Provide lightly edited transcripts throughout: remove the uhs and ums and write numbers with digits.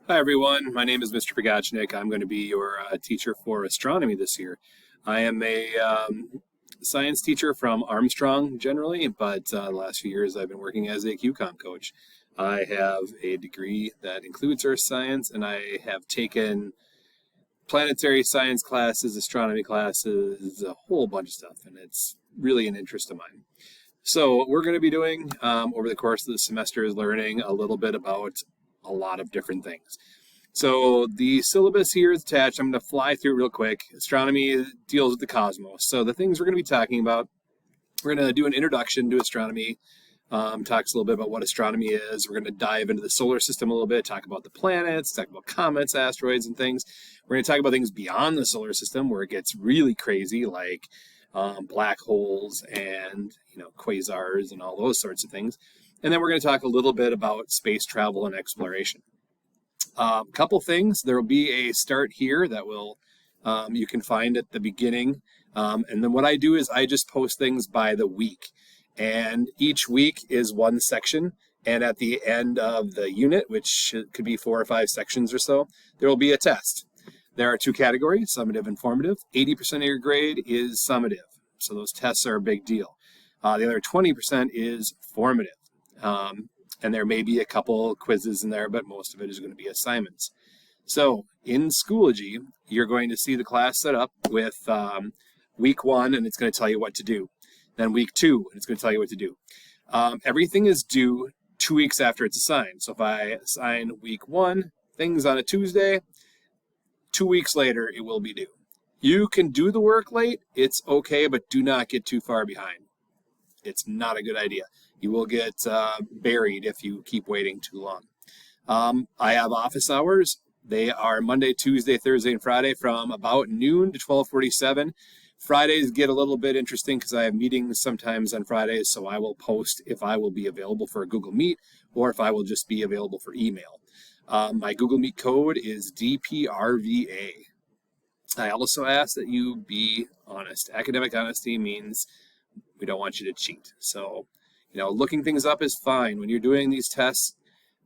Hi everyone, my name is Mr. Pogachnik. I'm going to be your teacher for astronomy this year. I am a science teacher from Armstrong generally, but the last few years I've been working as a QCOM coach. I have a degree that includes earth science, and I have taken planetary science classes, astronomy classes, a whole bunch of stuff, and it's really an interest of mine. So what we're going to be doing over the course of the semester is learning a little bit about a lot of different things. So the syllabus here is attached. I'm going to fly through it real quick. Astronomy deals with the cosmos. So the things we're going to be talking about, we're going to do an introduction to astronomy, talks a little bit about what astronomy is. We're going to dive into the solar system a little bit, talk about the planets, talk about comets, asteroids, and things. We're going to talk about things beyond the solar system where it gets really crazy, like black holes and quasars and all those sorts of things. And then we're going to talk a little bit about space travel and exploration. Couple things. There will be a start here that will you can find at the beginning. And then what I do is I just post things by the week. And each week is one section. And at the end of the unit, which could be 4 or 5 sections or so, there will be a test. There are 2 categories, summative and formative. 80% of your grade is summative. So those tests are a big deal. The other 20% is formative. And there may be a couple quizzes in there, but most of it is going to be assignments. So in Schoology, you're going to see the class set up with week 1, and it's going to tell you what to do. Then week 2, and it's going to tell you what to do. Everything is due 2 weeks after it's assigned. So if I assign week 1 things on a Tuesday, 2 weeks later, it will be due. You can do the work late. It's okay, but do not get too far behind. It's not a good idea. You will get buried if you keep waiting too long. I have office hours. They are Monday, Tuesday, Thursday, and Friday from about noon to 12:47. Fridays get a little bit interesting because I have meetings sometimes on Fridays, so I will post if I will be available for a Google Meet or if I will just be available for email. My Google Meet code is DPRVA. I also ask that you be honest. Academic honesty means we don't want you to cheat. So, looking things up is fine. When you're doing these tests,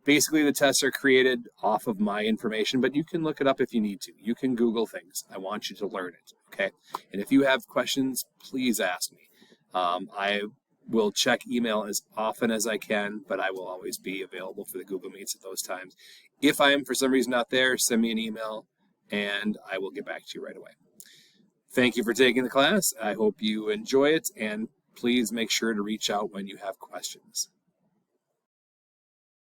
basically the tests are created off of my information, but you can look it up if you need to. You can Google things. I want you to learn it, okay? And if you have questions, please ask me. I will check email as often as I can, but I will always be available for the Google Meets at those times. If I am for some reason not there, send me an email, and I will get back to you right away. Thank you for taking the class. I hope you enjoy it, and please make sure to reach out when you have questions.